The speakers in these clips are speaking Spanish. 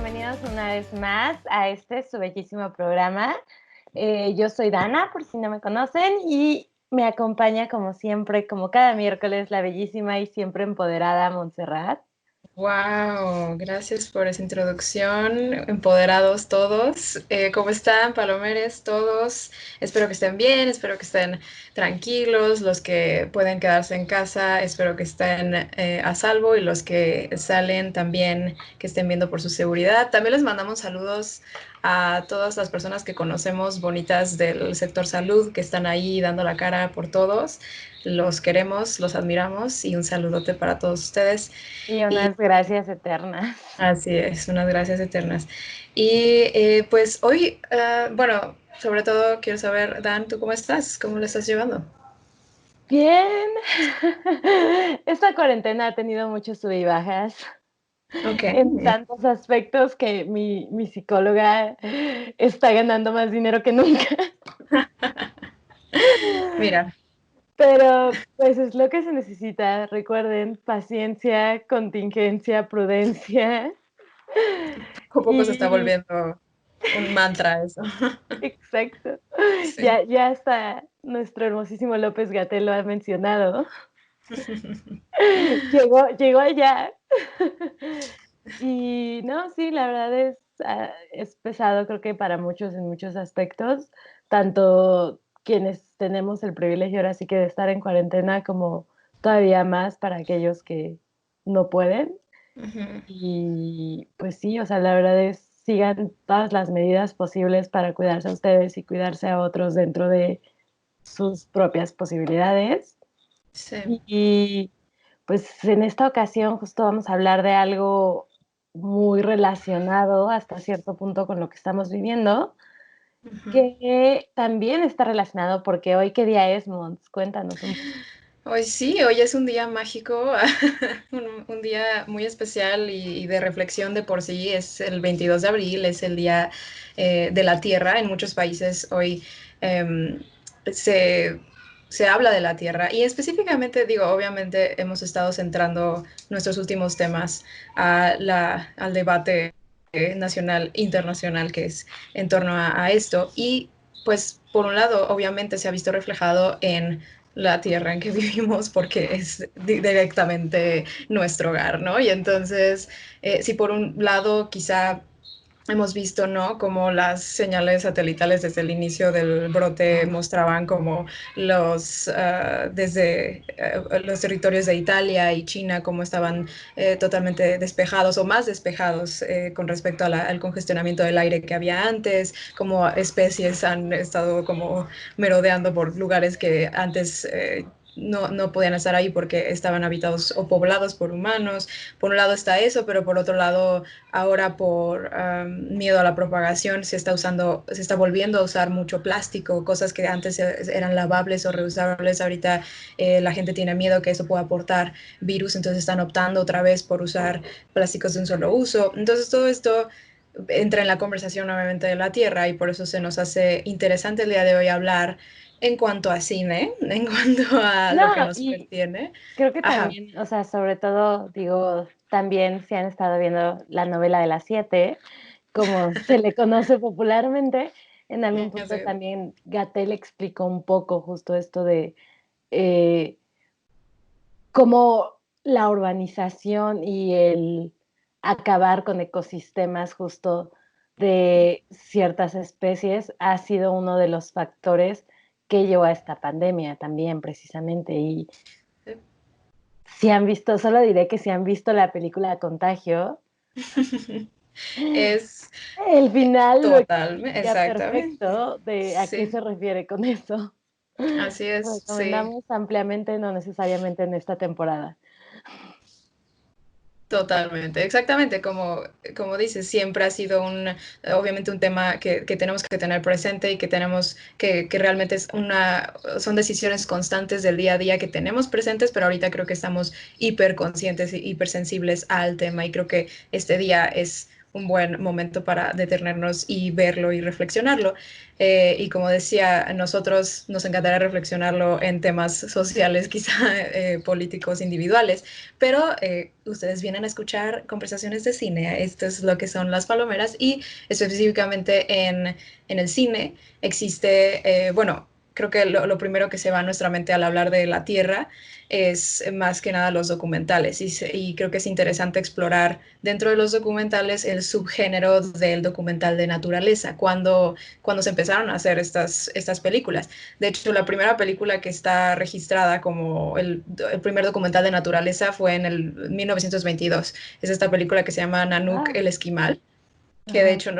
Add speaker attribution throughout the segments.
Speaker 1: bienvenidos una vez más a su bellísimo programa. Yo soy Dana, por si no me conocen, y me acompaña como siempre, como cada miércoles, la bellísima y siempre empoderada Montserrat.
Speaker 2: Wow, gracias por esa introducción. Empoderados todos. ¿Cómo están, palomeres, todos? Espero que estén bien, espero que estén tranquilos. Los que pueden quedarse en casa, espero que estén a salvo y los que salen también, que estén viendo por su seguridad. También les mandamos saludos a todas las personas que conocemos bonitas del sector salud, que están ahí dando la cara por todos. Los queremos, los admiramos y un saludote para todos ustedes.
Speaker 1: Y
Speaker 2: Y
Speaker 1: unas gracias eternas.
Speaker 2: así es, unas gracias eternas. Y pues hoy, bueno, sobre todo quiero saber, Dan, ¿tú cómo estás? ¿Cómo lo estás llevando?
Speaker 1: Bien. Esta cuarentena ha tenido muchos sub y bajas
Speaker 2: Ok.
Speaker 1: en tantos aspectos que mi psicóloga está ganando más dinero que nunca.
Speaker 2: Mira,
Speaker 1: Pero pues es lo que se necesita. Recuerden, paciencia, contingencia, prudencia.
Speaker 2: poco a poco se está
Speaker 1: Y
Speaker 2: volviendo un mantra eso.
Speaker 1: exacto.
Speaker 2: Sí.
Speaker 1: Ya hasta nuestro hermosísimo López Gatell lo ha mencionado. Llegó allá. Y no, sí, la verdad es pesado, creo que para muchos en muchos aspectos, tanto quienes tenemos el privilegio ahora sí que de estar en cuarentena, como todavía más para aquellos que no pueden.
Speaker 2: Ujú.
Speaker 1: Y pues sí, o sea, la verdad es, sigan todas las medidas posibles para cuidarse a ustedes y cuidarse a otros dentro de sus propias posibilidades.
Speaker 2: Sí.
Speaker 1: Y pues en esta ocasión justo vamos a hablar de algo muy relacionado hasta cierto punto con lo que estamos viviendo,
Speaker 2: Ujú.
Speaker 1: que también está relacionado porque hoy, ¿qué día es, Mons? Cuéntanos un poco.
Speaker 2: Hoy sí, hoy es un día mágico, un día muy especial y de reflexión de por sí. Es el 22 de abril, es el Día de la Tierra. En muchos países hoy em, se, se habla de la Tierra y específicamente, digo, obviamente hemos estado centrando nuestros últimos temas al debate nacional, internacional que es en torno a esto. Y pues, por un lado, obviamente se ha visto reflejado en la tierra en que vivimos porque es directamente nuestro hogar, ¿no? Y entonces, si por un lado quizá hemos visto, ¿no? Como las señales satelitales desde el inicio del brote mostraban como desde los territorios de Italia y China, como estaban totalmente despejados o más despejados con respecto a al congestionamiento del aire que había antes, como especies han estado como merodeando por lugares que antes no podían estar ahí porque estaban habitados o poblados por humanos. Por un lado está eso, pero por otro lado ahora por miedo a la propagación se está volviendo a usar mucho plástico, cosas que antes eran lavables o reusables. Ahorita la gente tiene miedo que eso pueda aportar virus, entonces están optando otra vez por usar plásticos de un solo uso. Entonces todo esto entra en la conversación nuevamente de la Tierra y por eso se nos hace interesante el día de hoy hablar en cuanto a cine, en cuanto a
Speaker 1: No,
Speaker 2: lo que nos
Speaker 1: y
Speaker 2: pertiene.
Speaker 1: creo que
Speaker 2: Ajá.
Speaker 1: también, o sea, sobre todo, digo, también si han estado viendo la novela de las siete, como se le conoce popularmente, en algún
Speaker 2: Así
Speaker 1: punto
Speaker 2: es.
Speaker 1: también Gatell explicó un poco justo esto de eh, cómo la urbanización y el acabar con ecosistemas justo de ciertas especies ha sido uno de los factores que llevó a esta pandemia también, precisamente. Y si han visto, solo diré que si han visto la película Contagio,
Speaker 2: Es
Speaker 1: el final lo
Speaker 2: totalmente,
Speaker 1: explica
Speaker 2: exactamente.
Speaker 1: perfecto de a qué
Speaker 2: Sí,
Speaker 1: se refiere con eso.
Speaker 2: así es, sí,
Speaker 1: Recomendamos ampliamente, no necesariamente en esta temporada.
Speaker 2: totalmente. Exactamente, como dices, siempre ha sido obviamente un tema que tenemos que tener presente y que tenemos que realmente son decisiones constantes del día a día que tenemos presentes, pero ahorita creo que estamos hiper conscientes y hipersensibles al tema y creo que este día es un buen momento para detenernos y verlo y reflexionarlo. Y como decía, nosotros nos encantaría reflexionarlo en temas sociales, quizá políticos individuales, pero ustedes vienen a escuchar conversaciones de cine. Esto es lo que son las palomeras y específicamente en el cine existe, bueno, creo que lo primero que se va a nuestra mente al hablar de la Tierra es más que nada los documentales y creo que es interesante explorar dentro de los documentales el subgénero del documental de naturaleza, cuando se empezaron a hacer estas películas. De hecho, la primera película que está registrada como el primer documental de naturaleza fue en el 1922. Es esta película que se llama Nanook
Speaker 1: Ah,
Speaker 2: el Esquimal, que de
Speaker 1: ajá.
Speaker 2: hecho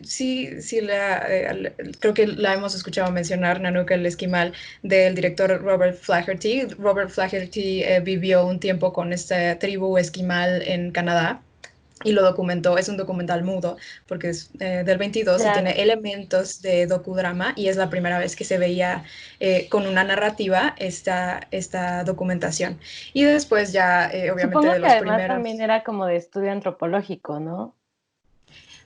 Speaker 2: sí creo que la hemos escuchado mencionar, Nanook el Esquimal, del director Robert Flaherty. Robert Flaherty vivió un tiempo con esta tribu esquimal en Canadá y lo documentó. Es un documental mudo porque es del 22 y tiene
Speaker 1: Claro.
Speaker 2: elementos de docudrama y es la primera vez que se veía con una narrativa esta documentación. Y después ya, obviamente,
Speaker 1: Supongo
Speaker 2: de
Speaker 1: que
Speaker 2: los
Speaker 1: además también
Speaker 2: primeros.
Speaker 1: era como de estudio antropológico, ¿no?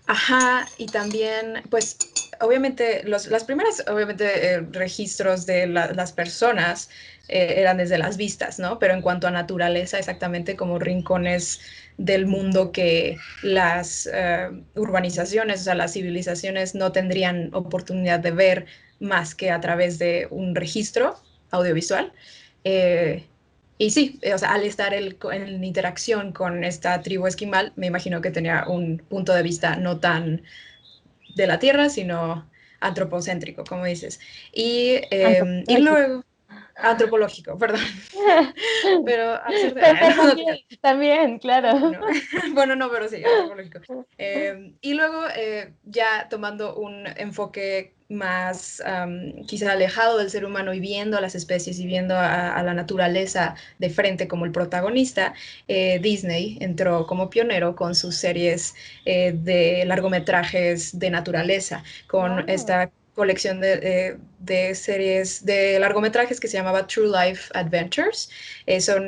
Speaker 2: Ajá, y también, pues, obviamente, las primeras, obviamente, registros de las personas eran desde las vistas, ¿no? Pero en cuanto a naturaleza, exactamente como rincones del mundo que las urbanizaciones, o sea, las civilizaciones no tendrían oportunidad de ver más que a través de un registro audiovisual. Eh, y sí, o sea, al estar en interacción con esta tribu esquimal, me imagino que tenía un punto de vista no tan de la Tierra, sino antropocéntrico, como dices. Y
Speaker 1: Antropológico.
Speaker 2: luego, antropológico, perdón. Pero al ser de...
Speaker 1: Pero
Speaker 2: no, no te
Speaker 1: también,
Speaker 2: creas.
Speaker 1: también, claro.
Speaker 2: Bueno, bueno, no, pero sí, antropológico. Y luego, ya tomando un enfoque más quizá alejado del ser humano y viendo a las especies y viendo a la naturaleza de frente como el protagonista, Disney entró como pionero con sus series de largometrajes de naturaleza, con
Speaker 1: Ah,
Speaker 2: esta colección de series de largometrajes que se llamaba True Life Adventures.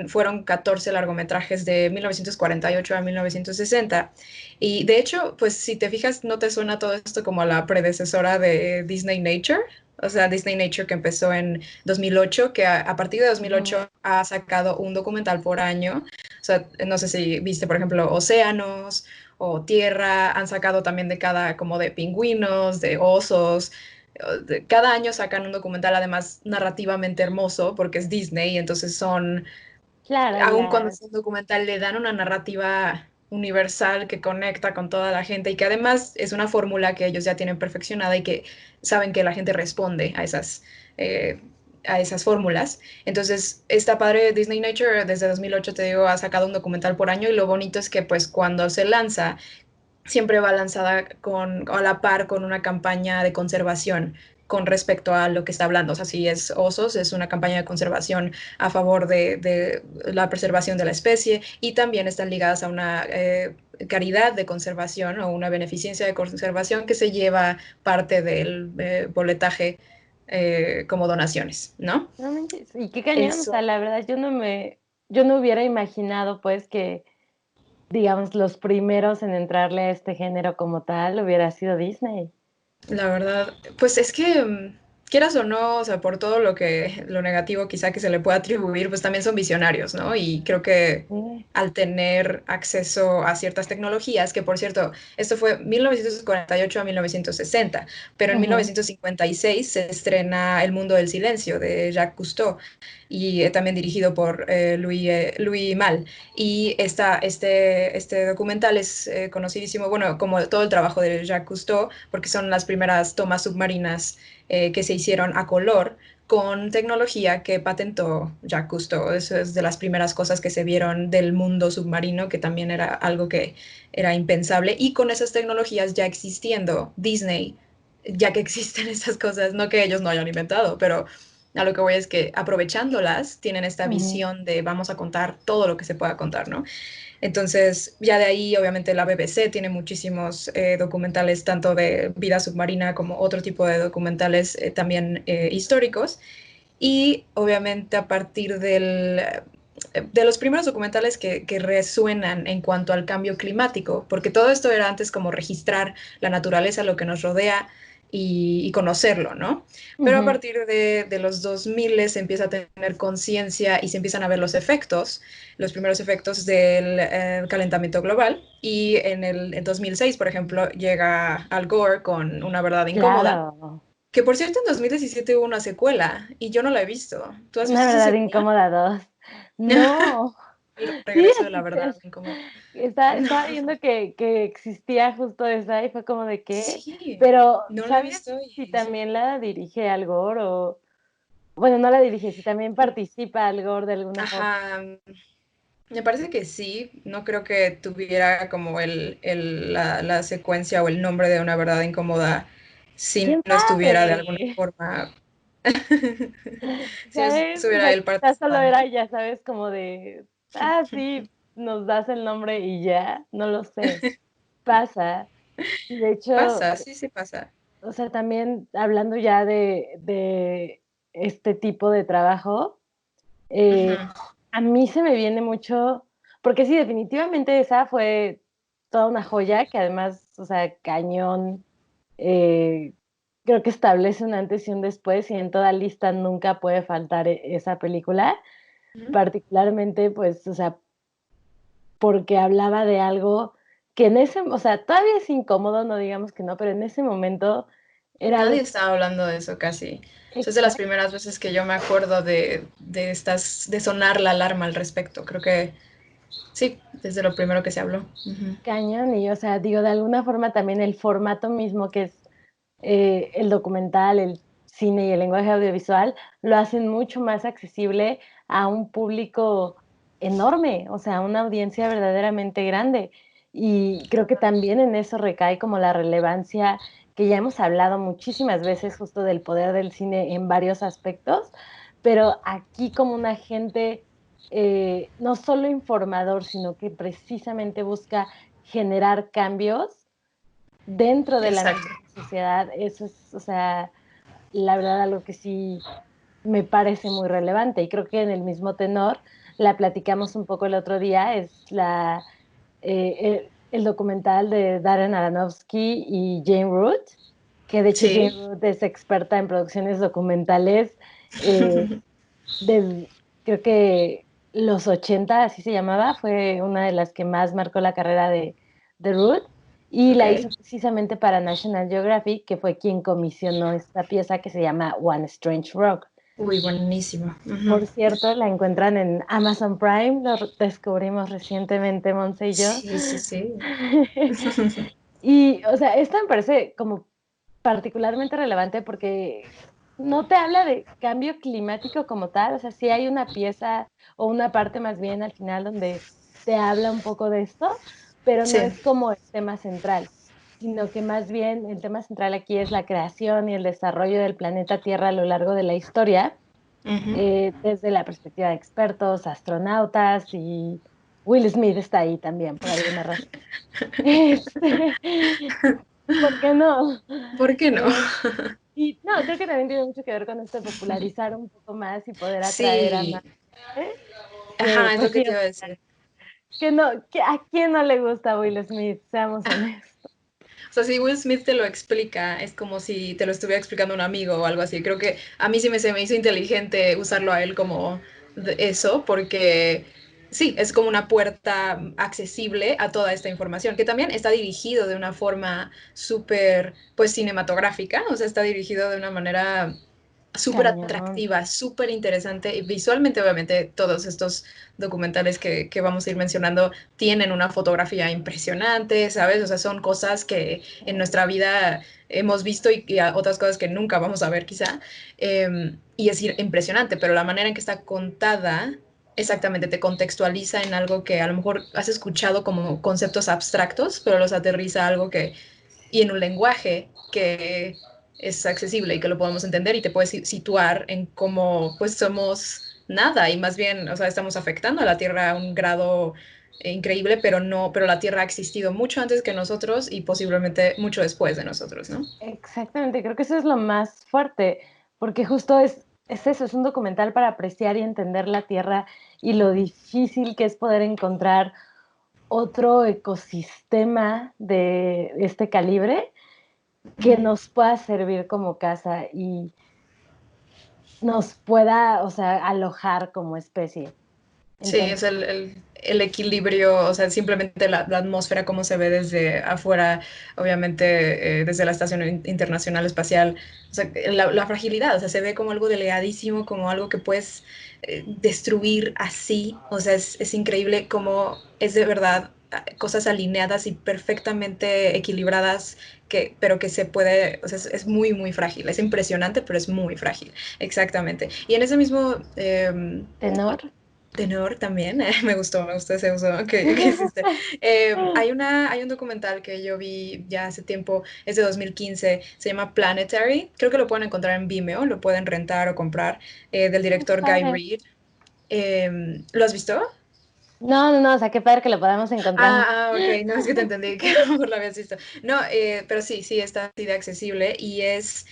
Speaker 2: Fueron 14 largometrajes de 1948 a 1960. Y de hecho, pues si te fijas, ¿no te suena todo esto como a la predecesora de Disney Nature? O sea, Disney Nature que empezó en 2008, que a partir de
Speaker 1: ujú.
Speaker 2: 2008 ha sacado un documental por año. O sea, no sé si viste, por ejemplo, Océanos o Tierra, han sacado también de cada, como de pingüinos, de osos. Cada año sacan un documental, además narrativamente hermoso, porque es Disney, y entonces
Speaker 1: Claro,
Speaker 2: aun cuando es un documental, le dan una narrativa universal que conecta con toda la gente y que además es una fórmula que ellos ya tienen perfeccionada y que saben que la gente responde eh, a esas fórmulas. Entonces, está padre. Disney Nature desde 2008, te digo, ha sacado un documental por año y lo bonito es que pues cuando se lanza siempre va lanzada a la par con una campaña de conservación con respecto a lo que está hablando. O sea, si es osos, es una campaña de conservación a favor de la preservación de la especie y también están ligadas a una caridad de conservación o una beneficencia de conservación que se lleva parte del boletaje como donaciones, ¿no?
Speaker 1: no manches, y qué cañón, o sea,
Speaker 2: Eso.
Speaker 1: la verdad yo no hubiera imaginado, pues, que, digamos, los primeros en entrarle a este género como tal hubiera sido Disney.
Speaker 2: La verdad, pues es que quieras o no, o sea, por todo lo negativo quizá que se le pueda atribuir, pues también son visionarios, ¿no? Y creo que
Speaker 1: Sí.
Speaker 2: al tener acceso a ciertas tecnologías, que por cierto, esto fue 1948 a 1960, pero en
Speaker 1: Ujú.
Speaker 2: 1956 se estrena El mundo del silencio de Jacques Cousteau y también dirigido por Louis Malle. Y este documental es conocidísimo, bueno, como todo el trabajo de Jacques Cousteau, porque son las primeras tomas submarinas que se hicieron a color con tecnología que patentó Jacques Cousteau. Eso es de las primeras cosas que se vieron del mundo submarino, que también era algo que era impensable. Y con esas tecnologías ya existiendo, Disney, ya que existen esas cosas, no que ellos no hayan inventado, pero a lo que voy es que aprovechándolas, tienen esta
Speaker 1: Ujú.
Speaker 2: visión de vamos a contar todo lo que se pueda contar, ¿no? Entonces, ya de ahí, obviamente, la BBC tiene muchísimos documentales, tanto de vida submarina como otro tipo de documentales también históricos. Y obviamente a partir de los primeros documentales que resuenan en cuanto al cambio climático, porque todo esto era antes como registrar la naturaleza, lo que nos rodea y conocerlo, ¿no? Pero a
Speaker 1: Ujú.
Speaker 2: partir de los 2000 se empieza a tener conciencia y se empiezan a ver los efectos, los primeros efectos del calentamiento global. Y en 2006, por ejemplo, llega Al Gore con Una verdad incómoda,
Speaker 1: Claro.
Speaker 2: que por cierto en 2017 hubo una secuela y yo no la he visto. ¿Tú has
Speaker 1: Una
Speaker 2: visto esa
Speaker 1: verdad
Speaker 2: secuela?
Speaker 1: incómoda 2. No.
Speaker 2: El
Speaker 1: Sí,
Speaker 2: regreso de la verdad incómoda. No,
Speaker 1: estaba viendo que existía justo esa y fue como de qué.
Speaker 2: sí,
Speaker 1: Pero,
Speaker 2: no la he
Speaker 1: ¿sabes
Speaker 2: visto
Speaker 1: si
Speaker 2: y
Speaker 1: también la dirige Al Gore o bueno, no la dirige, si también participa Al Gore de alguna forma?
Speaker 2: ajá, me parece que sí, no creo que tuviera como la secuencia o el nombre de Una verdad incómoda si
Speaker 1: ¿Quién
Speaker 2: no estuviera de alguna
Speaker 1: sabe?
Speaker 2: forma, si no
Speaker 1: ¿Sabes? O
Speaker 2: estuviera
Speaker 1: sea,
Speaker 2: él
Speaker 1: quizás solo
Speaker 2: participando.
Speaker 1: era, ya sabes, como de, sí, nos das el nombre y ya, no lo sé, pasa. Y de hecho,
Speaker 2: Pasa, sí, sí pasa.
Speaker 1: o sea, también hablando ya de este tipo de trabajo,
Speaker 2: Ujú.
Speaker 1: a mí se me viene mucho, porque sí, definitivamente esa fue toda una joya que además, o sea, cañón, eh, creo que establece un antes y un después y en toda lista nunca puede faltar esa película,
Speaker 2: Ujú.
Speaker 1: particularmente pues, o sea, porque hablaba de algo que en ese, o sea, todavía es incómodo, no digamos que no, pero en ese momento era
Speaker 2: Nadie
Speaker 1: algo
Speaker 2: estaba hablando de eso casi. O sea, es de las
Speaker 1: exacto,
Speaker 2: primeras veces que yo me acuerdo de sonar la alarma al respecto. Creo que sí, desde lo primero que se habló. Ujú.
Speaker 1: cañón y, o sea, digo, de alguna forma también el formato mismo que es el documental, el cine y el lenguaje audiovisual lo hacen mucho más accesible a un público enorme, o sea, una audiencia verdaderamente grande. Y creo que también en eso recae como la relevancia que ya hemos hablado muchísimas veces justo del poder del cine en varios aspectos, pero aquí como un agente no solo informador, sino que precisamente busca generar cambios dentro de la
Speaker 2: Exacto.
Speaker 1: misma sociedad, eso es, o sea, la verdad algo que sí me parece muy relevante y creo que en el mismo tenor, la platicamos un poco el otro día, es el documental de Darren Aronofsky y Jane Root, que de hecho Jane
Speaker 2: Sí.
Speaker 1: Root es experta en producciones documentales de, creo que los 80 así se llamaba, fue una de las que más marcó la carrera de Ruth y
Speaker 2: Ok.
Speaker 1: la hizo precisamente para National Geographic, que fue quien comisionó esta pieza que se llama One Strange Rock.
Speaker 2: Uy, buenísimo. Ujú.
Speaker 1: Por cierto, la encuentran en Amazon Prime, lo descubrimos recientemente, Monse y yo.
Speaker 2: Sí, sí, sí.
Speaker 1: Y, o sea, esto me parece como particularmente relevante porque no te habla de cambio climático como tal, o sea, sí hay una pieza o una parte más bien al final donde te habla un poco de esto, pero no
Speaker 2: Sí.
Speaker 1: es como el tema central, sino que más bien el tema central aquí es la creación y el desarrollo del planeta Tierra a lo largo de la historia,
Speaker 2: Ujú.
Speaker 1: desde la perspectiva de expertos, astronautas y Will Smith está ahí también por alguna razón. Este, ¿por qué no?
Speaker 2: ¿Por qué no?
Speaker 1: Eh, y no, creo que también tiene mucho que ver con esto de popularizar un poco más y poder atraer a más
Speaker 2: Sí.
Speaker 1: gente, que
Speaker 2: Ajá, es
Speaker 1: pues
Speaker 2: lo que
Speaker 1: sí,
Speaker 2: te iba a decir.
Speaker 1: que no, que a quién no le gusta Will Smith, seamos honestos.
Speaker 2: O sea, si Will Smith te lo explica, es como si te lo estuviera explicando un amigo o algo así. Creo que a mí sí se me hizo inteligente usarlo a él como eso, porque sí, es como una puerta accesible a toda esta información, que también está dirigido de una forma súper, pues, cinematográfica, o sea, está dirigido de una manera súper
Speaker 1: Cañón.
Speaker 2: atractiva, súper interesante. Y visualmente, obviamente, todos estos documentales que vamos a ir mencionando tienen una fotografía impresionante, ¿sabes? O sea, son cosas que en nuestra vida hemos visto y otras cosas que nunca vamos a ver quizá. Y es impresionante, pero la manera en que está contada exactamente te contextualiza en algo que a lo mejor has escuchado como conceptos abstractos, pero los aterriza a algo que, y en un lenguaje que es accesible y que lo podemos entender y te puedes situar en cómo pues somos nada y más bien, o sea, estamos afectando a la Tierra a un grado increíble, pero no, pero la Tierra ha existido mucho antes que nosotros y posiblemente mucho después de nosotros, ¿no?
Speaker 1: Exactamente, creo que eso es lo más fuerte, porque justo es es eso, es un documental para apreciar y entender la Tierra y lo difícil que es poder encontrar otro ecosistema de este calibre que nos pueda servir como casa y nos pueda, o sea, alojar como especie.
Speaker 2: Sí,
Speaker 1: Entonces,
Speaker 2: es el equilibrio, o sea, simplemente la atmósfera, como se ve desde afuera, obviamente desde la Estación Internacional Espacial, o sea, la fragilidad, o sea, se ve como algo delgadísimo, como algo que puedes destruir así, o sea, es increíble cómo es de verdad cosas alineadas y perfectamente equilibradas, pero que se puede, o sea, es muy, muy frágil, es impresionante, pero es muy frágil, exactamente. Y en ese mismo...
Speaker 1: tenor.
Speaker 2: tenor también, me gustó ese uso que hiciste. Hay un documental que yo vi ya hace tiempo, es de 2015, se llama Planetary, creo que lo pueden encontrar en Vimeo, lo pueden rentar o comprar, del
Speaker 1: Qué
Speaker 2: director Guy
Speaker 1: padre.
Speaker 2: Reed. ¿Lo has visto?
Speaker 1: No, no, no, o sea, qué padre que lo podamos encontrar.
Speaker 2: Ok, no es que te entendí que a lo mejor lo habías visto. No, pero sí, sí, está así de accesible y ese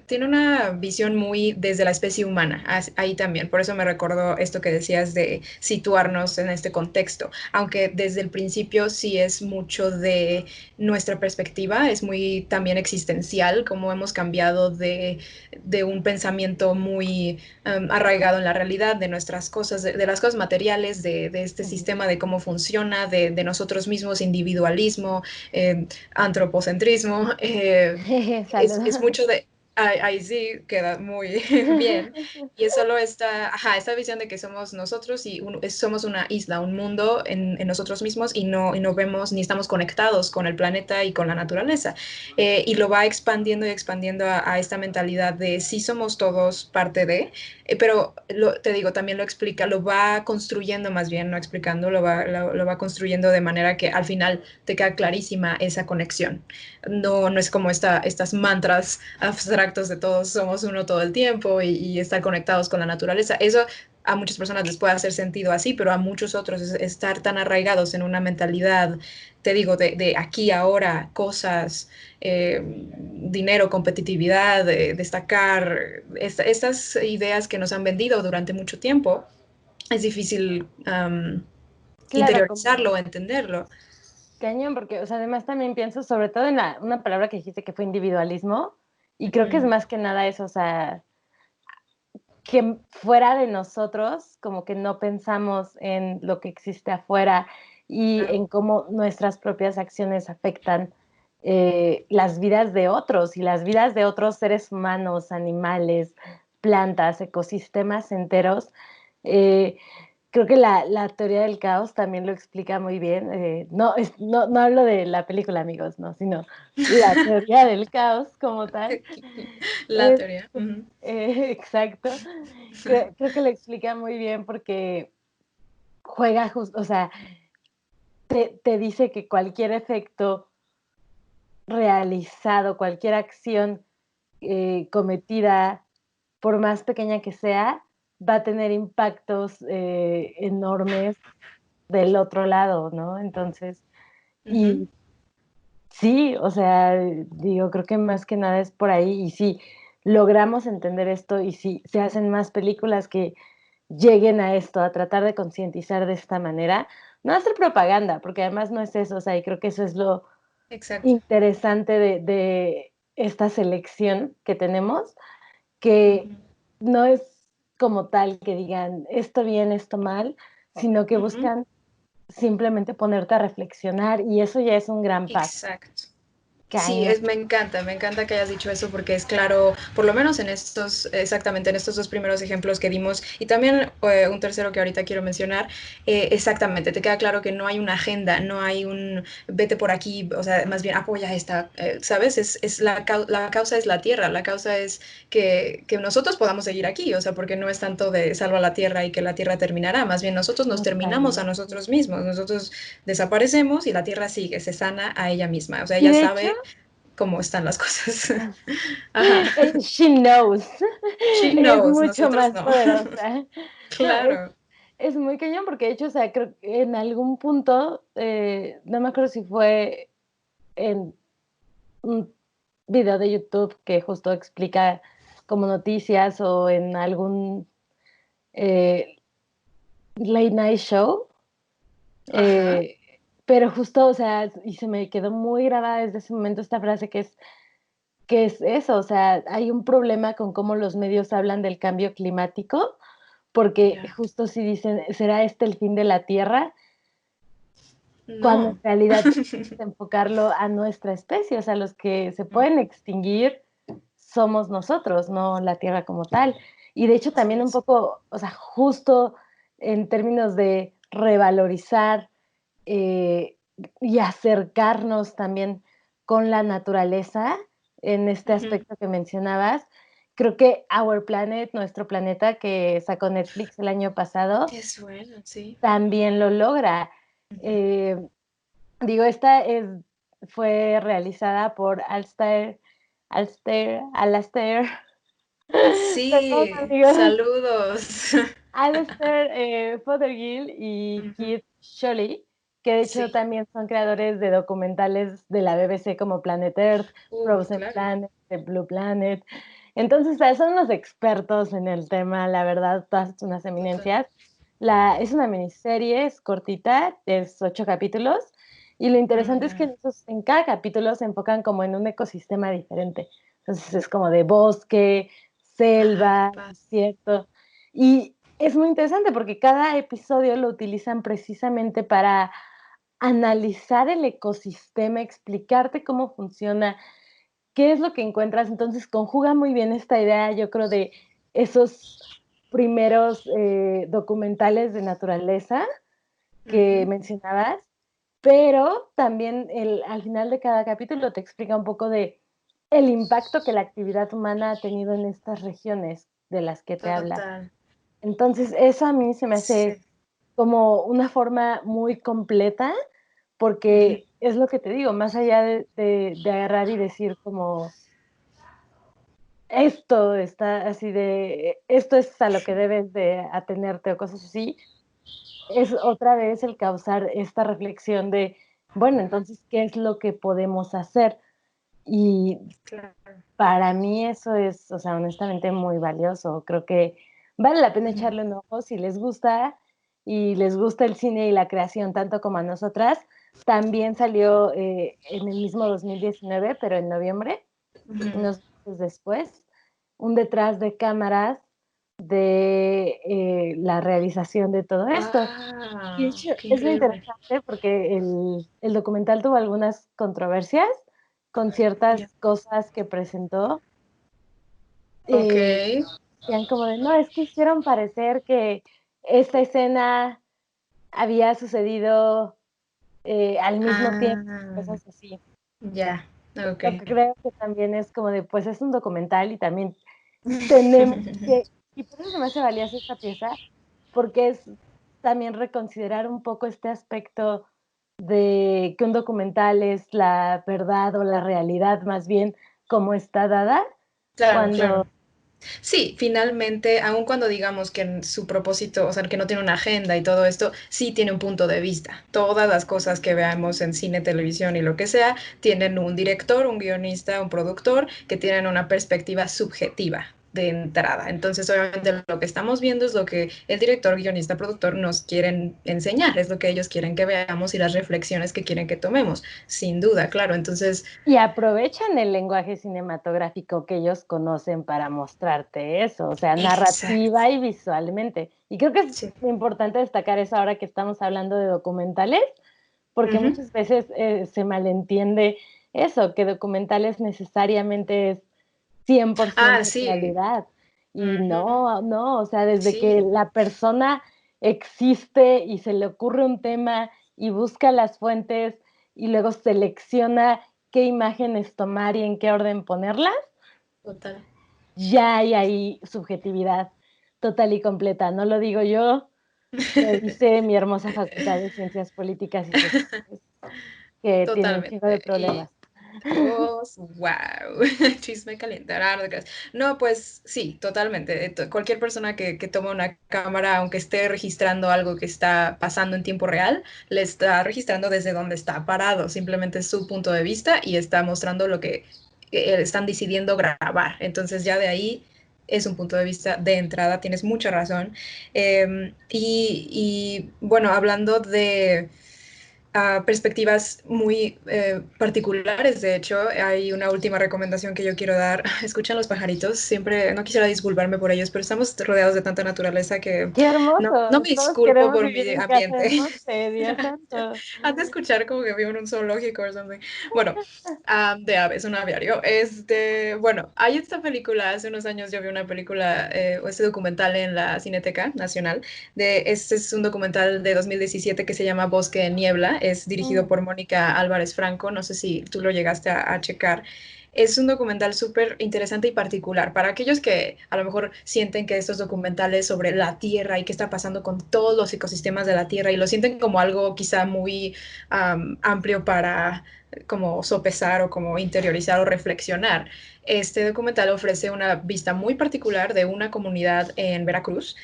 Speaker 2: tiene una visión muy desde la especie humana, ahí también, por eso me recordó esto que decías de situarnos en este contexto, aunque desde el principio sí es mucho de nuestra perspectiva, es muy también existencial, como hemos cambiado de un pensamiento muy arraigado en la realidad de nuestras cosas, de las cosas materiales, de este
Speaker 1: Ujú.
Speaker 2: sistema, de cómo funciona, de nosotros mismos, individualismo, antropocentrismo. Es
Speaker 1: Saludos.
Speaker 2: mucho de... Ahí sí queda muy bien. Y es solo esta visión de que somos nosotros y somos una isla, un mundo en nosotros mismos y no vemos ni estamos conectados con el planeta y con la naturaleza. Y lo va expandiendo y expandiendo a esta mentalidad de sí somos todos parte de, pero te digo, también lo explica, lo va construyendo más bien, no explicando, lo va construyendo de manera que al final te queda clarísima esa conexión. No es como estas mantras abstractos de todos somos uno todo el tiempo y estar conectados con la naturaleza. Eso a muchas personas les puede hacer sentido así, pero a muchos otros es estar tan arraigados en una mentalidad, te digo, de aquí, ahora, cosas, dinero, competitividad, destacar, estas ideas que nos han vendido durante mucho tiempo, es difícil
Speaker 1: Claro,
Speaker 2: interiorizarlo o
Speaker 1: como
Speaker 2: entenderlo.
Speaker 1: cañón, porque, o sea, además también pienso sobre todo en una palabra que dijiste que fue individualismo, y creo que es
Speaker 2: Mm,
Speaker 1: más que nada eso, o sea, que fuera de nosotros, como que no pensamos en lo que existe afuera y
Speaker 2: claro.
Speaker 1: en cómo nuestras propias acciones afectan las vidas de otros y las vidas de otros seres humanos, animales, plantas, ecosistemas enteros. Eh, Creo que la teoría del caos también lo explica muy bien. No, no, no hablo de la película, amigos, no, sino la teoría del caos como tal.
Speaker 2: La
Speaker 1: Es,
Speaker 2: teoría. Ujú.
Speaker 1: exacto. Creo que lo explica muy bien porque juega justo, o sea, te dice que cualquier efecto realizado, cualquier acción cometida, por más pequeña que sea, va a tener impactos enormes del otro lado, ¿no? Entonces,
Speaker 2: Ujú.
Speaker 1: y sí, o sea, digo, creo que más que nada es por ahí, y si logramos entender esto, y si se hacen más películas que lleguen a esto, a tratar de concientizar de esta manera, no hacer propaganda, porque además no es eso, o sea, y creo que eso es lo
Speaker 2: Exacto.
Speaker 1: interesante de esta selección que tenemos, que
Speaker 2: Ujú.
Speaker 1: no es como tal que digan esto bien, esto mal, sino que
Speaker 2: Ujú.
Speaker 1: buscan simplemente ponerte a reflexionar y eso ya es un gran paso.
Speaker 2: Exacto. Sí,
Speaker 1: Cañón.
Speaker 2: me encanta que hayas dicho eso porque es claro, por lo menos en exactamente en estos dos primeros ejemplos que dimos y también un tercero que ahorita quiero mencionar, exactamente, te queda claro que no hay una agenda, no hay un vete por aquí, o sea, más bien apoya esta, ¿sabes? La causa es la tierra, la causa es que nosotros podamos seguir aquí, o sea, porque no es tanto de salva la tierra y que la tierra terminará, más bien nosotros nos terminamos a
Speaker 1: Totalmente.
Speaker 2: nosotros mismos, nosotros desaparecemos y la tierra sigue, se sana a ella misma, o sea,
Speaker 1: Y
Speaker 2: ella
Speaker 1: de hecho,
Speaker 2: sabe cómo están las cosas. Ajá.
Speaker 1: she knows.
Speaker 2: She
Speaker 1: Ella es
Speaker 2: knows,
Speaker 1: mucho
Speaker 2: nosotros
Speaker 1: más
Speaker 2: no.
Speaker 1: poderosa. No,
Speaker 2: Claro.
Speaker 1: es muy cañón porque de hecho, o sea, creo que en algún punto, no me acuerdo si fue en video de YouTube que justo explica como noticias o en algún eh, late night show.
Speaker 2: Ajá.
Speaker 1: Pero justo, o sea, y se me quedó muy grabada desde ese momento esta frase que es eso, o sea, hay un problema con cómo los medios hablan del cambio climático, porque
Speaker 2: Ya.
Speaker 1: justo si dicen, ¿será este el fin de la Tierra? Cuando en
Speaker 2: No.
Speaker 1: realidad tenemos que enfocarlo a nuestra especie, o sea, los que se pueden extinguir somos nosotros, no la Tierra como tal. Y de hecho
Speaker 2: Así
Speaker 1: también un
Speaker 2: es.
Speaker 1: poco, o sea, justo en términos de revalorizar eh, y acercarnos también con la naturaleza en este
Speaker 2: Ujú.
Speaker 1: aspecto que mencionabas. Creo que Our Planet, nuestro planeta que sacó Netflix el año pasado,
Speaker 2: Es bueno, sí.
Speaker 1: también lo logra.
Speaker 2: Ujú.
Speaker 1: Eh, Digo, fue realizada por Alastair, perdón,
Speaker 2: Sí,
Speaker 1: amigos,
Speaker 2: saludos.
Speaker 1: Alastair Fothergill y
Speaker 2: Ujú.
Speaker 1: Keith Shelley, que de hecho
Speaker 2: Sí.
Speaker 1: también son creadores de documentales de la BBC como Planet Earth, Frozen
Speaker 2: Claro.
Speaker 1: Planet, The Blue Planet. Entonces, son unos expertos en el tema, la verdad, todas unas
Speaker 2: Total.
Speaker 1: eminencias. Es una miniserie, es cortita, es 8 capítulos, y lo interesante es que
Speaker 2: Ujú.
Speaker 1: en cada capítulo se enfocan como en un ecosistema diferente. Entonces es como de bosque,
Speaker 2: Ay, qué
Speaker 1: selva,
Speaker 2: paz.
Speaker 1: desierto. Y es muy interesante porque cada episodio lo utilizan precisamente para analizar el ecosistema, explicarte cómo funciona, qué es lo que encuentras. Entonces conjuga muy bien esta idea, yo creo, de esos primeros documentales de naturaleza que
Speaker 2: Ujú.
Speaker 1: mencionabas, pero también al final de cada capítulo te explica un poco de el impacto que la actividad humana ha tenido en estas regiones de las que te habla.
Speaker 2: Total.
Speaker 1: Entonces, eso a mí se me hace
Speaker 2: Sí.
Speaker 1: como una forma muy completa,
Speaker 2: Ujú.
Speaker 1: porque es lo que te digo, más allá de agarrar y decir como, esto está así de, esto es a lo que debes de atenerte o cosas así, es otra vez el causar esta reflexión de, bueno, entonces, ¿qué es lo que podemos hacer? Y
Speaker 2: Claro.
Speaker 1: para mí eso es, o sea, honestamente muy valioso. Creo que vale la pena
Speaker 2: Ujú.
Speaker 1: echarle un ojo si les gusta y les gusta el cine y la creación tanto como a nosotras. También salió en el mismo 2019, pero en noviembre,
Speaker 2: Ujú.
Speaker 1: unos meses después, un detrás de cámaras de la realización de todo esto. Y de
Speaker 2: Wow,
Speaker 1: hecho,
Speaker 2: qué
Speaker 1: es muy
Speaker 2: increíble.
Speaker 1: interesante porque el documental tuvo algunas controversias con
Speaker 2: Ya.
Speaker 1: ciertas cosas que presentó.
Speaker 2: Ok.
Speaker 1: Eh, Decían como de, no, es que hicieron parecer que esta escena había sucedido al mismo tiempo,
Speaker 2: Ah,
Speaker 1: cosas así.
Speaker 2: ya. Ok.
Speaker 1: Lo que creo que también es como de, pues es un documental y también tenemos que, y por eso se me hace valiosa esta pieza, porque es también reconsiderar un poco este aspecto de que un documental es la verdad o la realidad más bien como está dada,
Speaker 2: Claro,
Speaker 1: cuando
Speaker 2: claro. Sí, finalmente, aun cuando digamos que en su propósito, o sea, que no tiene una agenda y todo esto, sí tiene un punto de vista. Todas las cosas que veamos en cine, televisión y lo que sea, tienen un director, un guionista, un productor, que tienen una perspectiva subjetiva de entrada. Entonces, obviamente, lo que estamos viendo es lo que el director, guionista, productor nos quieren enseñar, es lo que ellos quieren que veamos y las reflexiones que quieren que tomemos, sin duda, claro. Entonces,
Speaker 1: y aprovechan el lenguaje cinematográfico que ellos conocen para mostrarte eso, o sea,
Speaker 2: exacto.
Speaker 1: narrativa y visualmente. Y creo que es
Speaker 2: Sí.
Speaker 1: importante destacar eso ahora que estamos hablando de documentales, porque
Speaker 2: Ujú.
Speaker 1: muchas veces se malentiende eso, que documentales necesariamente es
Speaker 2: Ah,
Speaker 1: 100%
Speaker 2: sí.
Speaker 1: realidad. Y
Speaker 2: Ujú.
Speaker 1: no, no, o sea, desde que
Speaker 2: Sí,
Speaker 1: la persona existe y se le ocurre un tema y busca las fuentes y luego selecciona qué imágenes tomar y en qué orden ponerlas,
Speaker 2: total.
Speaker 1: ya hay ahí subjetividad total y completa. No lo digo yo, lo dice mi hermosa Facultad de Ciencias Políticas y Sociales, que tiene un chingo de
Speaker 2: Totalmente. Y,
Speaker 1: problemas.
Speaker 2: oh, wow, chisme caliente. Ah, no te creas. No, pues sí, totalmente. Cualquier persona que tome una cámara, aunque esté registrando algo que está pasando en tiempo real, le está registrando desde donde está parado. Simplemente es su punto de vista y está mostrando lo que están decidiendo grabar. Entonces ya de ahí es un punto de vista de entrada, tienes mucha razón. Y bueno, hablando de perspectivas muy particulares. De hecho, hay una última recomendación que yo quiero dar. Escuchan los pajaritos. Siempre, no quisiera disculparme por ellos, pero estamos rodeados de tanta naturaleza que
Speaker 1: Qué
Speaker 2: no
Speaker 1: hermoso.
Speaker 2: me
Speaker 1: Todos
Speaker 2: disculpo
Speaker 1: queremos
Speaker 2: por
Speaker 1: vivir
Speaker 2: mi
Speaker 1: en casa de
Speaker 2: ambiente.
Speaker 1: monte, Dios santo.
Speaker 2: Han de escuchar como que vivo en un zoológico o something. Bueno, de aves, un aviario. Bueno, hay esta película, hace unos años yo vi una película, o este documental en la Cineteca Nacional. Este es un documental de 2017 que se llama Bosque de Niebla. Es dirigido
Speaker 1: Mm,
Speaker 2: por Mónica Álvarez Franco. No sé si tú lo llegaste a checar. Es un documental súper interesante y particular para aquellos que a lo mejor sienten que estos documentales sobre la Tierra y qué está pasando con todos los ecosistemas de la Tierra y lo sienten como algo quizá muy amplio para como sopesar o como interiorizar o reflexionar. Este documental ofrece una vista muy particular de una comunidad en Veracruz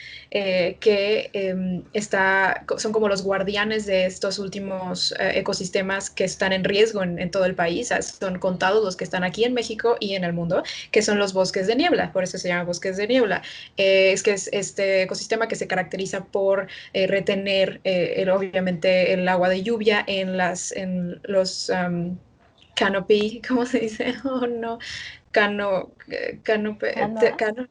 Speaker 2: son como los guardianes de estos últimos ecosistemas que están en riesgo en todo el país. Son contados los que están aquí en México y en el mundo, que son los bosques de niebla, por eso se llama bosques de niebla. Es que es este ecosistema que se caracteriza por retener obviamente el agua de lluvia en los canopy, ¿cómo se dice? Oh, no, cano,
Speaker 1: ¿canoa?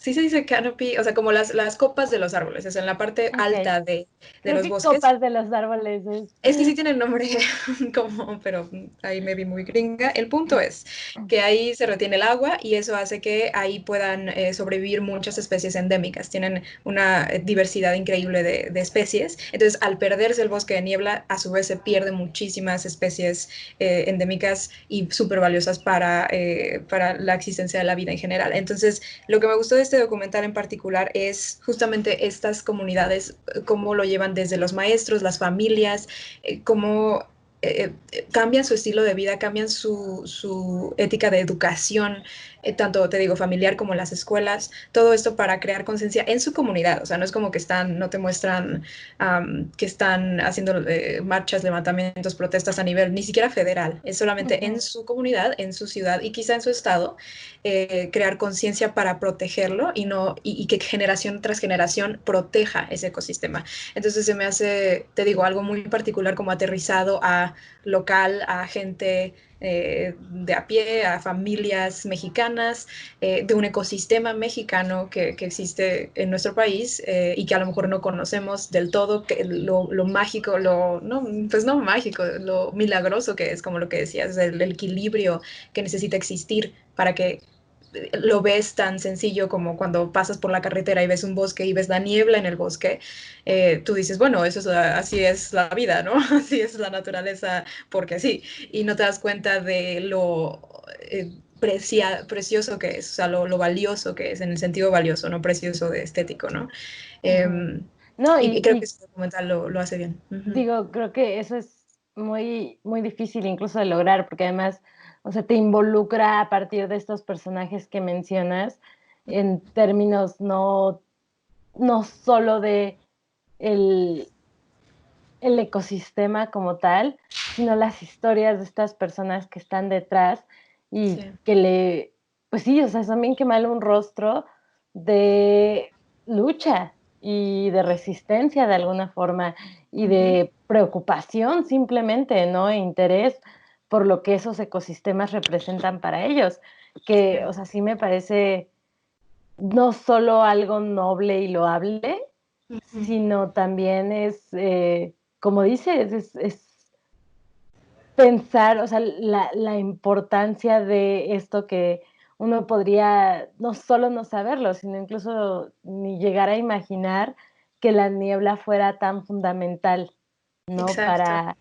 Speaker 2: sí se dice canopy, o sea, como las copas de los árboles, es en la parte
Speaker 1: Ok.
Speaker 2: alta de
Speaker 1: Creo
Speaker 2: los
Speaker 1: que
Speaker 2: bosques.
Speaker 1: copas de los árboles es.
Speaker 2: Es que sí tiene nombre, como, pero ahí me vi muy gringa. El punto es que ahí se retiene el agua y eso hace que ahí puedan sobrevivir muchas especies endémicas. Tienen una diversidad increíble de especies. Entonces, al perderse el bosque de niebla, a su vez se pierden muchísimas especies endémicas y súper valiosas para la existencia de la vida en general. Entonces, lo que me gustó de este documental en particular es justamente estas comunidades, cómo lo llevan desde los maestros, las familias, cómo cambian su estilo de vida, cambian su ética de educación, tanto te digo familiar como en las escuelas, todo esto para crear conciencia en su comunidad, o sea, no es como que no te muestran que están haciendo marchas, levantamientos, protestas a nivel ni siquiera federal, es solamente en
Speaker 1: Ujú,
Speaker 2: su comunidad, en su ciudad y quizá en su estado, crear conciencia para protegerlo y que generación tras generación proteja ese ecosistema. Entonces se me hace, te digo, algo muy particular como aterrizado a local, a gente de a pie, a familias mexicanas, de un ecosistema mexicano que existe en nuestro país y que a lo mejor no conocemos del todo, lo mágico, no, pues no mágico, lo milagroso que es, como lo que decías, el equilibrio que necesita existir para que lo ves tan sencillo como cuando pasas por la carretera y ves un bosque y ves la niebla en el bosque, tú dices, bueno, así es la vida, ¿no? Así es la naturaleza, porque sí, y no te das cuenta de lo precioso que es, o sea, lo valioso que es, en el sentido valioso, no precioso de estético, ¿no?
Speaker 1: ujú.
Speaker 2: Eh,
Speaker 1: No,
Speaker 2: y creo que ese documental lo hace bien. Uh -huh.
Speaker 1: digo, creo que eso es muy, muy difícil incluso de lograr, porque además, o sea, te involucra a partir de estos personajes que mencionas en términos no solo de el, el ecosistema como tal, sino las historias de estas personas que están detrás y
Speaker 2: Sí.
Speaker 1: que pues sí, o sea, también quemarle un rostro de lucha y de resistencia de alguna forma y
Speaker 2: Uh -huh.
Speaker 1: de preocupación simplemente, ¿no? E interés por lo que esos ecosistemas representan para ellos, que,
Speaker 2: Sí.
Speaker 1: o sea, sí me parece no solo algo noble y loable,
Speaker 2: Uh -huh.
Speaker 1: sino también como dices, es pensar, o sea, la importancia de esto que uno podría no solo no saberlo, sino incluso ni llegar a imaginar que la niebla fuera tan fundamental, ¿no?
Speaker 2: Exacto.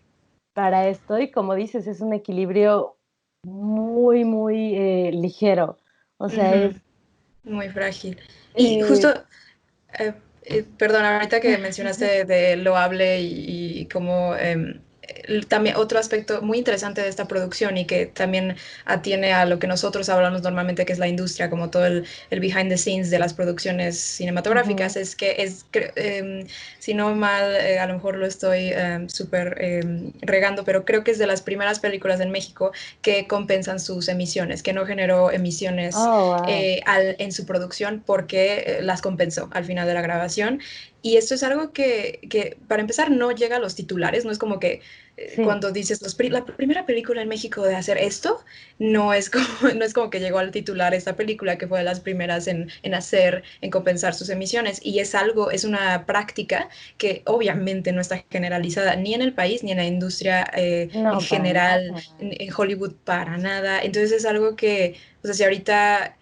Speaker 1: Para esto, y como dices, es un equilibrio muy, muy ligero. O
Speaker 2: Uh
Speaker 1: sea,
Speaker 2: -huh. Muy frágil. Y
Speaker 1: eh,
Speaker 2: justo, perdón, ahorita que mencionaste de loable y cómo también otro aspecto muy interesante de esta producción y que también atiene a lo que nosotros hablamos normalmente, que es la industria, como todo el behind the scenes de las producciones cinematográficas,
Speaker 1: Ujú.
Speaker 2: es que si no mal, a lo mejor lo estoy súper regando, pero creo que es de las primeras películas en México que compensan sus emisiones, que no generó emisiones
Speaker 1: Oh, wow.
Speaker 2: en su producción porque las compensó al final de la grabación. Y esto es algo para empezar, no llega a los titulares, no es como que
Speaker 1: Sí,
Speaker 2: cuando dices la primera película en México de hacer esto, no es como, no es como que llegó al titular esta película que fue de las primeras en hacer, en compensar sus emisiones. Y es algo, es una práctica que obviamente no está generalizada ni en el país ni en la industria en
Speaker 1: no, para
Speaker 2: general,
Speaker 1: nada.
Speaker 2: en Hollywood para nada. Entonces es algo que, o sea, si ahorita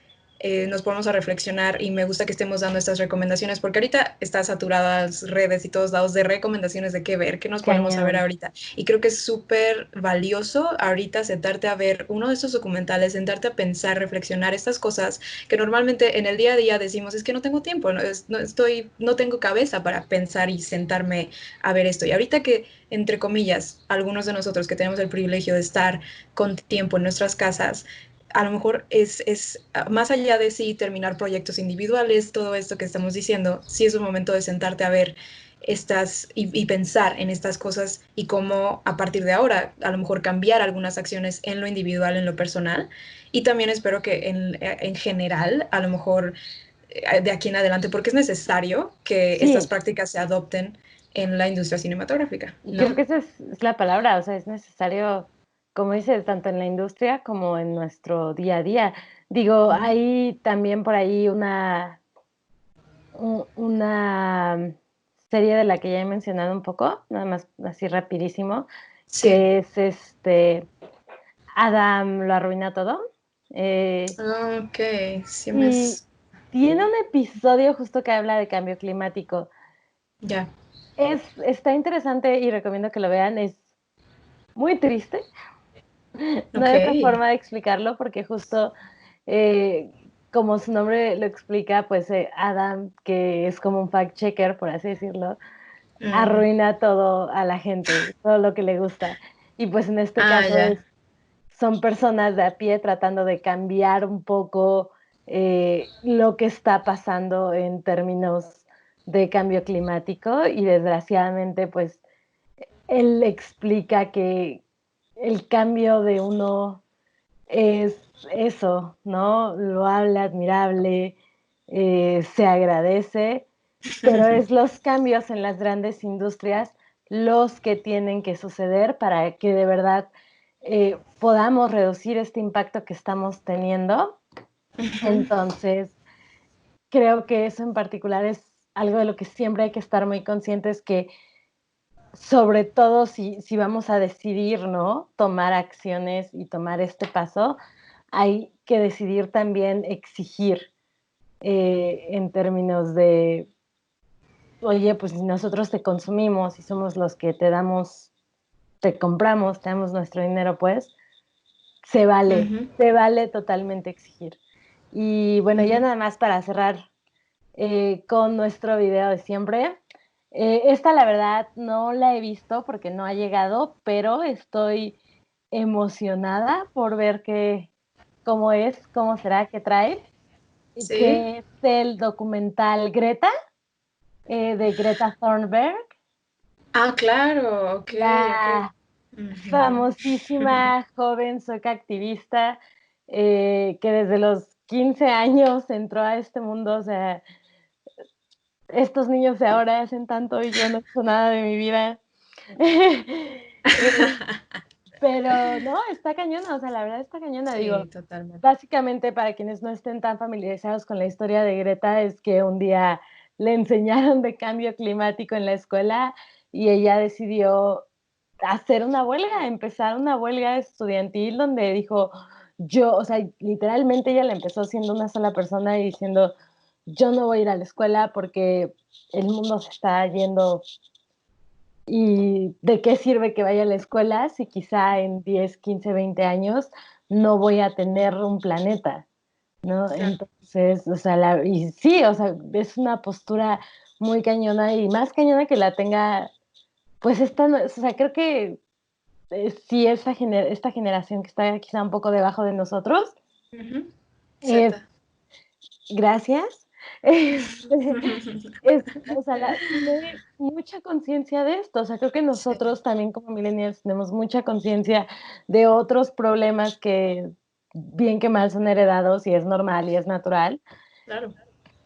Speaker 2: nos ponemos a reflexionar y me gusta que estemos dando estas recomendaciones porque ahorita está saturadas redes y todos lados de recomendaciones de qué ver, qué nos ponemos a ver
Speaker 1: Cañón.
Speaker 2: ahorita. Y creo que es súper valioso ahorita sentarte a ver uno de estos documentales, sentarte a pensar, reflexionar estas cosas que normalmente en el día a día decimos es que no tengo tiempo, no tengo cabeza para pensar y sentarme a ver esto. Y ahorita que, entre comillas, algunos de nosotros que tenemos el privilegio de estar con tiempo en nuestras casas, a lo mejor más allá de sí terminar proyectos individuales, todo esto que estamos diciendo, sí es un momento de sentarte a ver y pensar en estas cosas y cómo a partir de ahora a lo mejor cambiar algunas acciones en lo individual, en lo personal. Y también espero que en general, a lo mejor de aquí en adelante, porque es necesario que estas
Speaker 1: Sí,
Speaker 2: prácticas se adopten en la industria cinematográfica,
Speaker 1: y creo
Speaker 2: ¿no?
Speaker 1: que esa es la palabra, o sea, es necesario, como dices, tanto en la industria como en nuestro día a día. Digo,
Speaker 2: Uh -huh.
Speaker 1: hay también por ahí una serie de la que ya he mencionado un poco, nada más así rapidísimo,
Speaker 2: Sí.
Speaker 1: que es Adam lo arruina todo. Eh,
Speaker 2: Ok, sí me...
Speaker 1: y tiene un episodio justo que habla de cambio climático.
Speaker 2: Ya,
Speaker 1: Está interesante y recomiendo que lo vean. Es muy triste. No
Speaker 2: ok.
Speaker 1: hay otra forma de explicarlo porque justo eh, como su nombre lo explica, pues Adam, que es como un fact checker, por así decirlo,
Speaker 2: Mm.
Speaker 1: arruina todo a la gente, todo lo que le gusta. Y pues en este
Speaker 2: Ah,
Speaker 1: caso
Speaker 2: ya.
Speaker 1: son personas de a pie tratando de cambiar un poco lo que está pasando en términos de cambio climático y desgraciadamente pues él explica que el cambio de uno es eso, ¿no? Loable, admirable, se agradece, pero es los cambios en las grandes industrias los que tienen que suceder para que de verdad podamos reducir este impacto que estamos teniendo.
Speaker 2: Ujú.
Speaker 1: Entonces, creo que eso en particular es algo de lo que siempre hay que estar muy conscientes que sobre todo si vamos a decidir, ¿no? Tomar acciones y tomar este paso, hay que decidir también exigir en términos de, oye, pues si nosotros te consumimos y somos los que te damos, te compramos, te damos nuestro dinero, pues
Speaker 2: Ujú,
Speaker 1: se vale totalmente exigir. Y bueno, ya
Speaker 2: ujú.
Speaker 1: nada más para cerrar con nuestro video de siempre. Esta la verdad no la he visto porque no ha llegado, pero estoy emocionada por ver cómo es, cómo será, qué trae,
Speaker 2: Sí.
Speaker 1: que es el documental Greta, de Greta Thunberg,
Speaker 2: Ah, claro, ok, ok.
Speaker 1: la
Speaker 2: Ujú.
Speaker 1: famosísima joven sueca activista que desde los 15 años entró a este mundo, o sea, estos niños de ahora hacen tanto y yo no he hecho nada de mi vida. Eh, pero no, está cañona, o sea, la verdad está cañona, digo,
Speaker 2: Sí, totalmente.
Speaker 1: básicamente para quienes no estén tan familiarizados con la historia de Greta, es que un día le enseñaron de cambio climático en la escuela y ella decidió hacer una huelga, empezar una huelga estudiantil donde dijo, yo, o sea, literalmente ella la empezó siendo una sola persona y diciendo, yo no voy a ir a la escuela porque el mundo se está yendo y de qué sirve que vaya a la escuela si quizá en 10, 15, 20 años no voy a tener un planeta, ¿no?
Speaker 2: Claro.
Speaker 1: Entonces, o sea, y sí, o sea, es una postura muy cañona y más cañona que la tenga, pues esta, o sea, creo que sí esta generación que está quizá un poco debajo de nosotros.
Speaker 2: Ujú.
Speaker 1: Eh,
Speaker 2: Z.
Speaker 1: Gracias. Este, o sea, tiene mucha conciencia de esto. O sea, creo que
Speaker 2: Sí,
Speaker 1: nosotros también como millennials tenemos mucha conciencia de otros problemas que bien que mal son heredados y es normal y es natural.
Speaker 2: claro.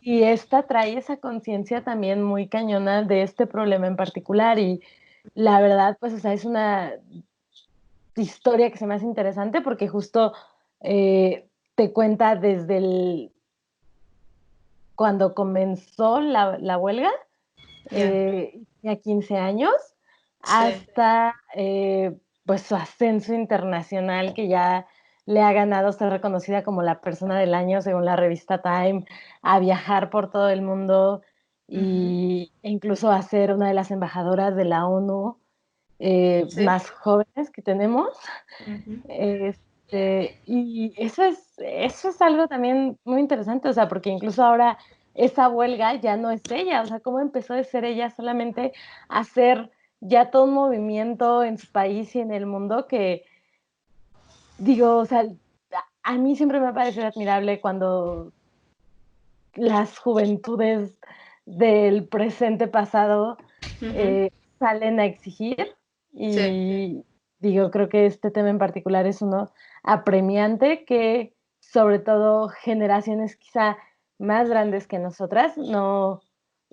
Speaker 1: Y esta trae esa conciencia también muy cañona de este problema en particular. Y la verdad, pues, o sea, es una historia que se me hace interesante porque justo te cuenta desde cuando comenzó la huelga,
Speaker 2: Ya.
Speaker 1: ya 15 años,
Speaker 2: Sí.
Speaker 1: hasta pues su ascenso internacional que ya le ha ganado ser reconocida como la persona del año según la revista Time, a viajar por todo el mundo
Speaker 2: Ujú.
Speaker 1: e incluso a ser una de las embajadoras de la ONU
Speaker 2: Sí.
Speaker 1: más jóvenes que tenemos.
Speaker 2: Ujú.
Speaker 1: Y eso es algo también muy interesante, o sea, porque incluso ahora esa huelga ya no es ella, o sea, cómo empezó de ser ella solamente a hacer ya todo un movimiento en su país y en el mundo que, digo, o sea, a mí siempre me ha parecido admirable cuando las juventudes del presente pasado
Speaker 2: Ujú.
Speaker 1: salen a exigir
Speaker 2: Sí.
Speaker 1: y digo, creo que este tema en particular es uno apremiante que sobre todo generaciones quizá más grandes que nosotras no,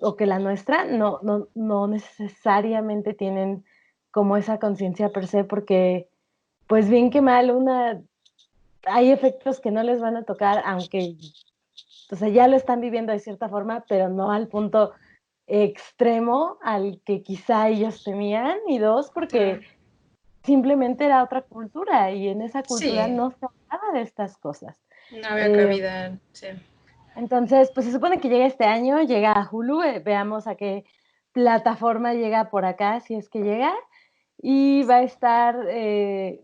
Speaker 1: o que la nuestra no necesariamente tienen como esa conciencia per se porque pues bien que mal hay efectos que no les van a tocar aunque o sea, ya lo están viviendo de cierta forma, pero no al punto extremo al que quizá ellos temían, y dos, porque
Speaker 2: Claro.
Speaker 1: simplemente era otra cultura y en esa cultura
Speaker 2: Sí.
Speaker 1: no se hablaba de estas cosas.
Speaker 2: No había
Speaker 1: Eh,
Speaker 2: cabida. Sí.
Speaker 1: entonces, pues se supone que llega este año, llega a Hulu, veamos a qué plataforma llega por acá, si es que llega, y va a estar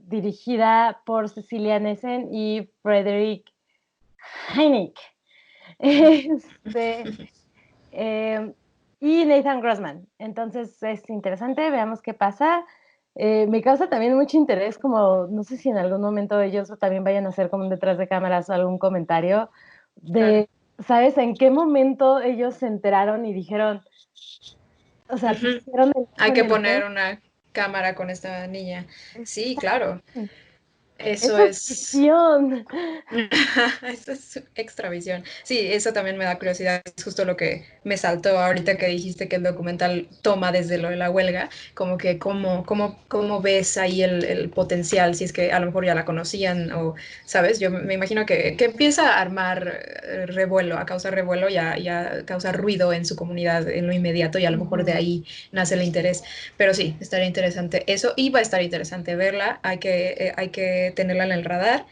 Speaker 1: dirigida por Cecilia Nessen y Frederick Heineck. Este, Eh, y Nathan Grossman. Entonces es interesante, veamos qué pasa. Me causa también mucho interés, como no sé si en algún momento ellos también vayan a hacer como un detrás de cámaras o algún comentario
Speaker 2: Claro.
Speaker 1: de, ¿sabes? ¿En qué momento ellos se enteraron y dijeron, o sea,
Speaker 2: Ujú.
Speaker 1: pusieron el ojo
Speaker 2: Hay
Speaker 1: en
Speaker 2: que
Speaker 1: el
Speaker 2: poner
Speaker 1: fuego?
Speaker 2: una cámara con esta niña. Sí, claro.
Speaker 1: Exactamente.
Speaker 2: Eso
Speaker 1: Eso es
Speaker 2: es.
Speaker 1: ficción.
Speaker 2: Esa es extra visión. Sí, eso también me da curiosidad. Es justo lo que me saltó ahorita que dijiste que el documental toma desde lo de la huelga, como que cómo ves ahí el potencial, si es que a lo mejor ya la conocían o, ¿sabes? Yo me imagino que empieza a armar revuelo, a causar revuelo y a causar ruido en su comunidad en lo inmediato y a lo mejor de
Speaker 1: Ujú.
Speaker 2: ahí nace el interés. Pero sí, estaría interesante eso y va a estar interesante verla, hay que tenerla en el radar.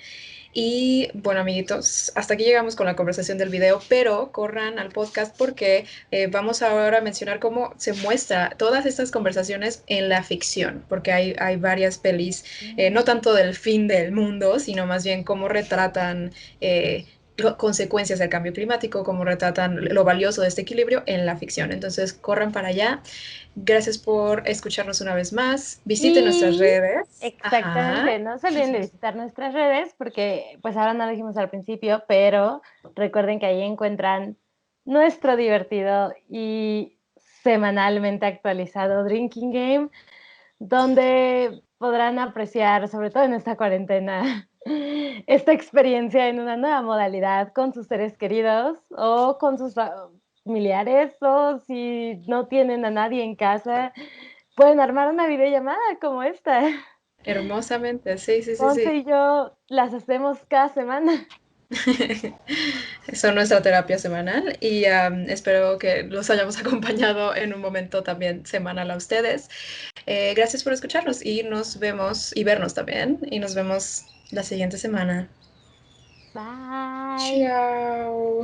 Speaker 2: Y bueno, amiguitos, hasta aquí llegamos con la conversación del video, pero corran al podcast porque vamos ahora a mencionar cómo se muestra todas estas conversaciones en la ficción, porque hay varias pelis, no tanto del fin del mundo, sino más bien cómo retratan consecuencias del cambio climático, cómo retratan lo valioso de este equilibrio en la ficción. Entonces, corran para allá. Gracias por escucharnos una vez más. Visiten nuestras
Speaker 1: Y
Speaker 2: redes. Ajá.
Speaker 1: exactamente, no se olviden de visitar nuestras redes porque pues ahora no lo dijimos al principio, pero recuerden que ahí encuentran nuestro divertido y semanalmente actualizado Drinking Game, donde podrán apreciar, sobre todo en esta cuarentena, esta experiencia en una nueva modalidad con sus seres queridos o con sus familiares o si no tienen a nadie en casa pueden armar una videollamada como esta.
Speaker 2: Hermosamente, sí, sí, sí,
Speaker 1: Monse
Speaker 2: sí.
Speaker 1: y yo las hacemos cada semana.
Speaker 2: Son nuestra terapia semanal y espero que los hayamos acompañado en un momento también semanal a ustedes. Gracias por escucharnos y nos vemos y vernos también y nos vemos la siguiente semana.
Speaker 1: Bye.
Speaker 2: Chao.